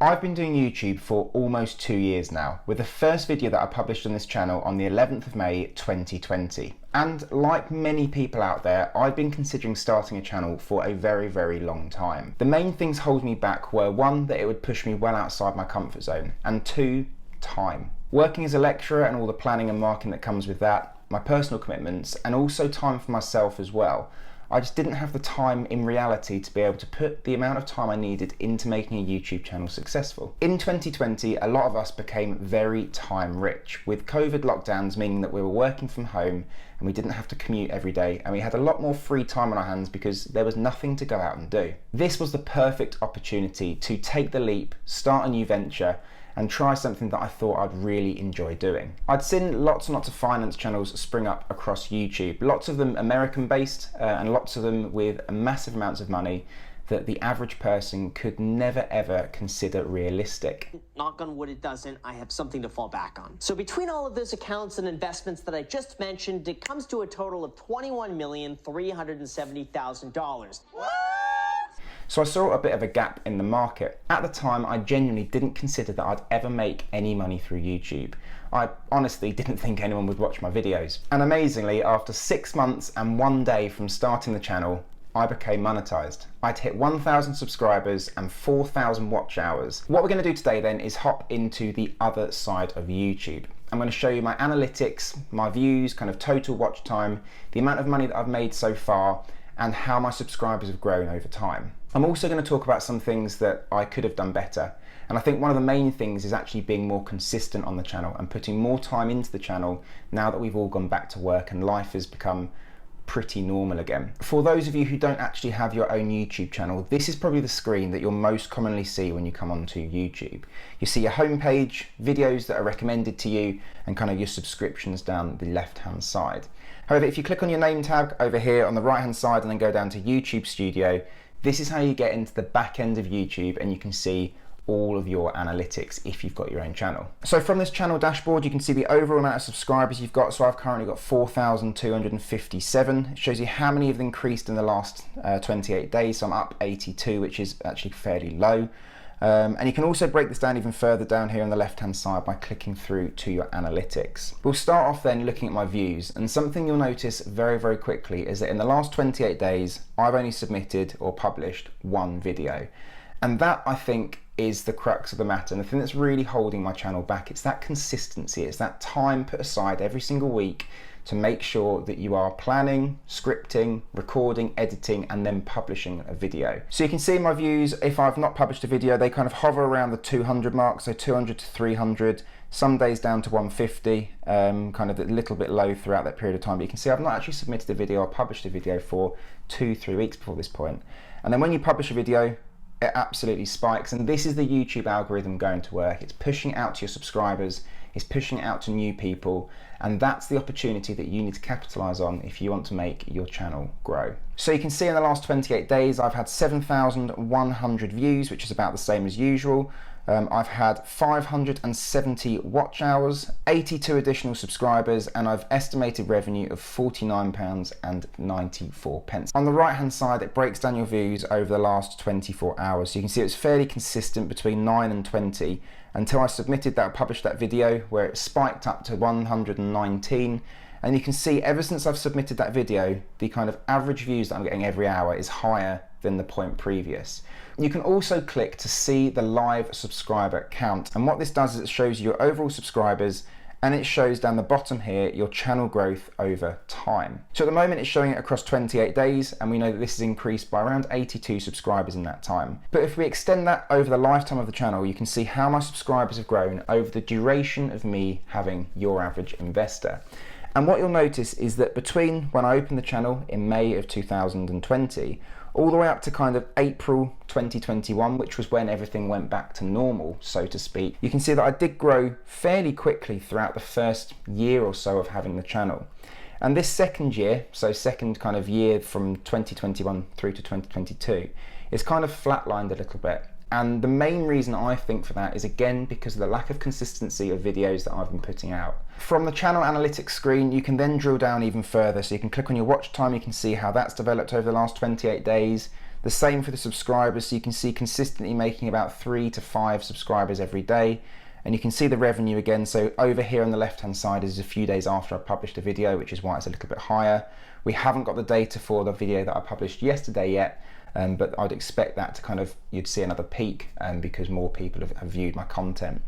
I've been doing YouTube for almost 2 years now, with the first video that I published on this channel on the 11th of May 2020. And like many people out there, I've been considering starting a channel for a very long time. The main things holding me back were one, that it would push me well outside my comfort zone, and two, time. Working as a lecturer and all the planning and marking that comes with that, my personal commitments, and also time for myself as well. I just didn't have the time in reality to be able to put the amount of time I needed into making a YouTube channel successful. In 2020, a lot of us became very time rich, with COVID lockdowns meaning that we were working from home and we didn't have to commute every day, and we had a lot more free time on our hands because there was nothing to go out and do. This was the perfect opportunity to take the leap, start a new venture, and try something that I thought I'd really enjoy doing. I'd seen lots and lots of finance channels spring up across YouTube, lots of them American based and lots of them with massive amounts of money that the average person could never ever consider realistic. Knock on wood, it doesn't. I have something to fall back on. So between all of those accounts and investments that I just mentioned, it comes to a total of $21,370,000. So I saw a bit of a gap in the market. At the time, I genuinely didn't consider that I'd ever make any money through YouTube. I honestly didn't think anyone would watch my videos. And amazingly, after 6 months and 1 day from starting the channel, I became monetized. I'd hit 1,000 subscribers and 4,000 watch hours. What we're gonna do today then is hop into the other side of YouTube. I'm going to show you my analytics, my views, kind of total watch time, the amount of money that I've made so far, and how my subscribers have grown over time. I'm also going to talk about some things that I could have done better. And I think one of the main things is actually being more consistent on the channel and putting more time into the channel now that we've all gone back to work and life has become pretty normal again. For those of you who don't actually have your own YouTube channel, this is probably the screen that you'll most commonly see when you come onto YouTube. You see your homepage, videos that are recommended to you, and kind of your subscriptions down the left-hand side. However, if you click on your name tag over here on the right-hand side and then go down to YouTube Studio, this is how you get into the back end of YouTube and you can see all of your analytics if you've got your own channel. So from this channel dashboard, you can see the overall amount of subscribers you've got. So I've currently got 4,257. It shows you how many have increased in the last 28 days. So I'm up 82, which is actually fairly low. And you can also break this down even further down here on the left-hand side by clicking through to your analytics. We'll start off then looking at my views, and something you'll notice very quickly is that in the last 28 days, I've only submitted or published one video. And that, I think, is the crux of the matter, and the thing that's really holding my channel back. It's that consistency, it's that time put aside every single week to make sure that you are planning, scripting, recording, editing, and then publishing a video. So you can see my views, if I've not published a video, they kind of hover around the 200 mark, so 200 to 300, some days down to 150, kind of a little bit low throughout that period of time. But you can see I've not actually submitted a video or published a video for 2-3 weeks before this point. And then when you publish a video, it absolutely spikes, and this is the YouTube algorithm going to work. It's pushing it out to your subscribers, it's pushing it out to new people, and that's the opportunity that you need to capitalize on if you want to make your channel grow. So you can see in the last 28 days I've had 7,100 views, which is about the same as usual. I've had 570 watch hours, 82 additional subscribers, and I've estimated revenue of £49.94. On the right hand side, it breaks down your views over the last 24 hours. So you can see it's fairly consistent between 9 and 20 until I submitted that, published that video where it spiked up to 119. And you can see ever since I've submitted that video, the kind of average views that I'm getting every hour is higher than the point previous. You can also click to see the live subscriber count, and what this does is it shows you your overall subscribers, and it shows down the bottom here your channel growth over time. So at the moment it's showing it across 28 days, and we know that this has increased by around 82 subscribers in that time. But if we extend that over the lifetime of the channel, you can see how my subscribers have grown over the duration of me having Your Average Investor. And what you'll notice is that between when I opened the channel in May of 2020 all the way up to kind of April 2021, which was when everything went back to normal, so to speak, you can see that I did grow fairly quickly throughout the first year or so of having the channel. And this second year, so second kind of year from 2021 through to 2022, it's kind of flatlined a little bit. And the main reason I think for that is again because of the lack of consistency of videos that I've been putting out. From the channel analytics screen, you can then drill down even further. So you can click on your watch time, you can see how that's developed over the last 28 days. The same for the subscribers, so you can see consistently making about 3 to 5 subscribers every day. And you can see the revenue again. So over here on the left hand side is a few days after I published a video, which is why it's a little bit higher. We haven't got the data for the video that I published yesterday yet, but I'd expect that to kind of, you'd see another peak because more people have viewed my content.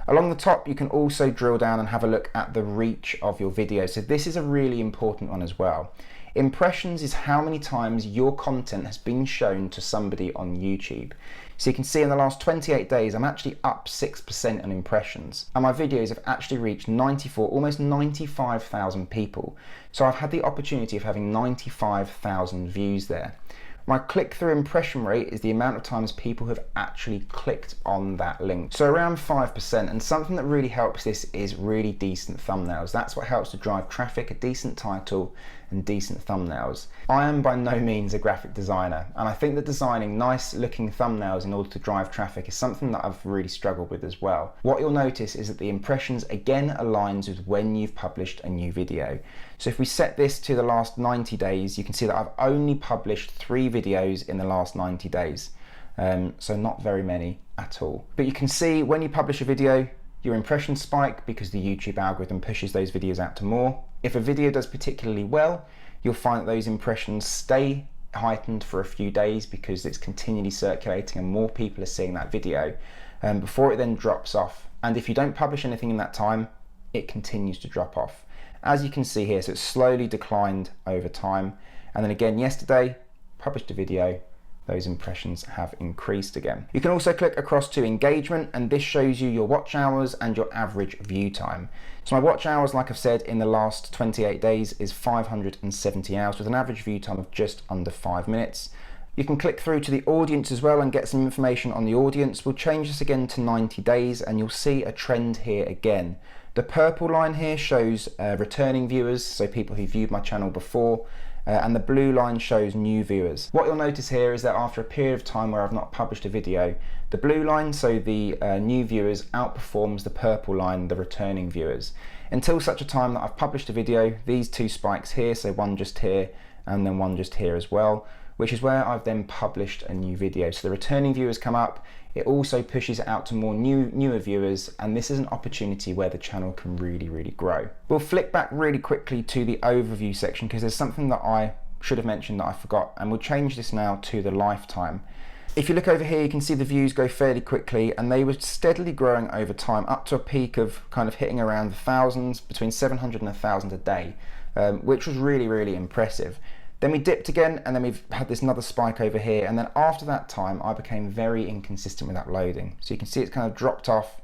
Along the top, you can also drill down and have a look at the reach of your video. So this is a really important one as well. Impressions is how many times your content has been shown to somebody on YouTube. So you can see in the last 28 days, I'm actually up 6% on impressions. And my videos have actually reached 94, almost 95,000 people. So I've had the opportunity of having 95,000 views there. My click-through impression rate is the amount of times people have actually clicked on that link. So around 5%, and something that really helps this is really decent thumbnails. That's what helps to drive traffic, a decent title and decent thumbnails. I am by no means a graphic designer, and I think that designing nice looking thumbnails in order to drive traffic is something that I've really struggled with as well. What you'll notice is that the impressions again aligns with when you've published a new video. So if we set this to the last 90 days, you can see that I've only published 3 videos in the last 90 days. So not very many at all. But you can see when you publish a video, your impressions spike because the YouTube algorithm pushes those videos out to more. If a video does particularly well, you'll find that those impressions stay heightened for a few days because it's continually circulating and more people are seeing that video before it then drops off. And if you don't publish anything in that time, it continues to drop off. As you can see here, so it's slowly declined over time. And then again, yesterday, published a video, those impressions have increased again. You can also click across to engagement, and this shows you your watch hours and your average view time. So my watch hours, like I've said, in the last 28 days is 570 hours with an average view time of just under 5 minutes. You can click through to the audience as well and get some information on the audience. We'll change this again to 90 days and you'll see a trend here again. The purple line here shows returning viewers, so people who viewed my channel before, and the blue line shows new viewers. What you'll notice here is that after a period of time where I've not published a video, the blue line, so the new viewers, outperforms the purple line, the returning viewers. Until such a time that I've published a video, these 2 spikes here, so one just here and then one just here as well, which is where I've then published a new video. So the returning viewers come up, it also pushes it out to more newer viewers, and this is an opportunity where the channel can really grow. We'll flick back really quickly to the overview section because there's something that I should have mentioned that I forgot, and we'll change this now to the lifetime. If you look over here, you can see the views go fairly quickly, and they were steadily growing over time up to a peak of kind of hitting around the thousands, between 700 and 1,000 a day, which was really impressive. Then we dipped again, and then we've had this another spike over here, and then after that time I became very inconsistent with uploading. So you can see it's kind of dropped off,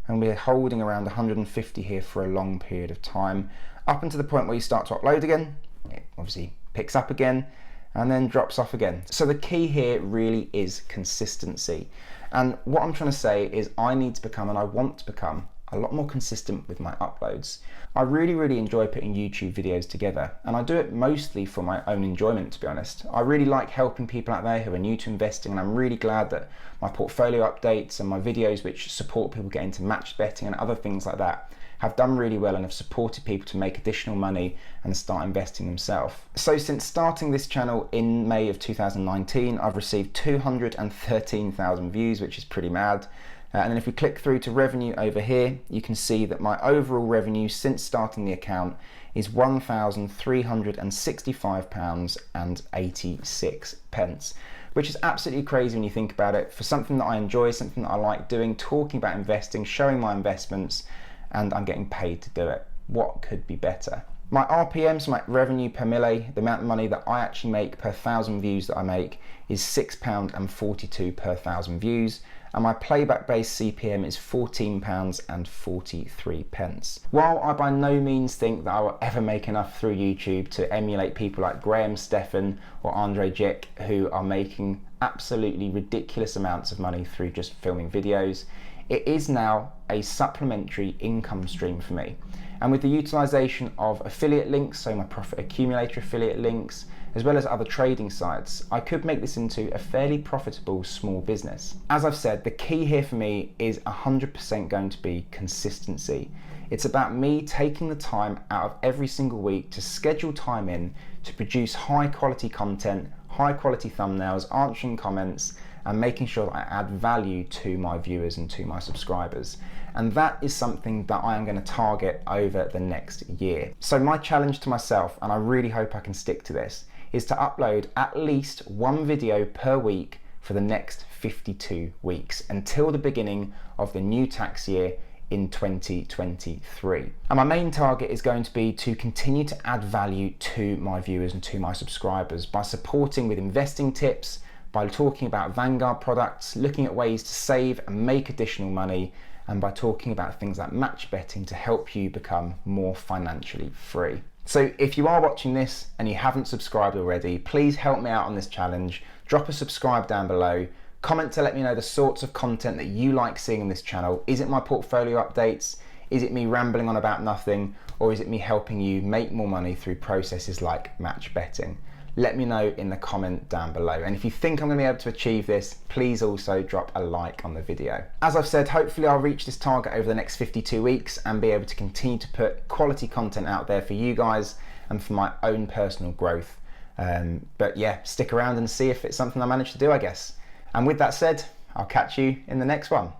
and we're holding around 150 here for a long period of time, up until the point where you start to upload again. It obviously picks up again and then drops off again. So the key here really is consistency, and what I'm trying to say is I need to become, and I want to become, a lot more consistent with my uploads. I really enjoy putting YouTube videos together, and I do it mostly for my own enjoyment, to be honest. I really like helping people out there who are new to investing, and I'm really glad that my portfolio updates and my videos which support people get into match betting and other things like that have done really well and have supported people to make additional money and start investing themselves. So since starting this channel in May of 2019, I've received 213,000 views, which is pretty mad. And then if we click through to revenue over here, you can see that my overall revenue since starting the account is £1,365.86, which is absolutely crazy when you think about it. For something that I enjoy, something that I like doing, talking about investing, showing my investments, and I'm getting paid to do it. What could be better? My RPM, so my revenue per mille, the amount of money that I actually make per 1,000 views that I make, is £6.42 per 1,000 views. And my playback based CPM is £14.43. While I by no means think that I will ever make enough through YouTube to emulate people like Graham Stephan or Andre Jick, who are making absolutely ridiculous amounts of money through just filming videos, it is now a supplementary income stream for me. And with the utilization of affiliate links, so my profit accumulator affiliate links, as well as other trading sites, I could make this into a fairly profitable small business. As I've said, the key here for me is 100% going to be consistency. It's about me taking the time out of every single week to schedule time in to produce high quality content, high quality thumbnails, answering comments, and making sure that I add value to my viewers and to my subscribers. And that is something that I am going to target over the next year. So my challenge to myself, and I really hope I can stick to this, is to upload at least one video per week for the next 52 weeks until the beginning of the new tax year in 2023. And my main target is going to be to continue to add value to my viewers and to my subscribers by supporting with investing tips, by talking about Vanguard products, looking at ways to save and make additional money, and by talking about things like match betting to help you become more financially free. So if you are watching this and you haven't subscribed already, please help me out on this challenge. Drop a subscribe down below. Comment to let me know the sorts of content that you like seeing on this channel. Is it my portfolio updates? Is it me rambling on about nothing? Or is it me helping you make more money through processes like match betting? Let me know in the comment down below. And if you think I'm going to be able to achieve this, please also drop a like on the video. As I've said, hopefully I'll reach this target over the next 52 weeks and be able to continue to put quality content out there for you guys and for my own personal growth. But yeah, stick around and see if it's something I manage to do, I guess. And with that said, I'll catch you in the next one.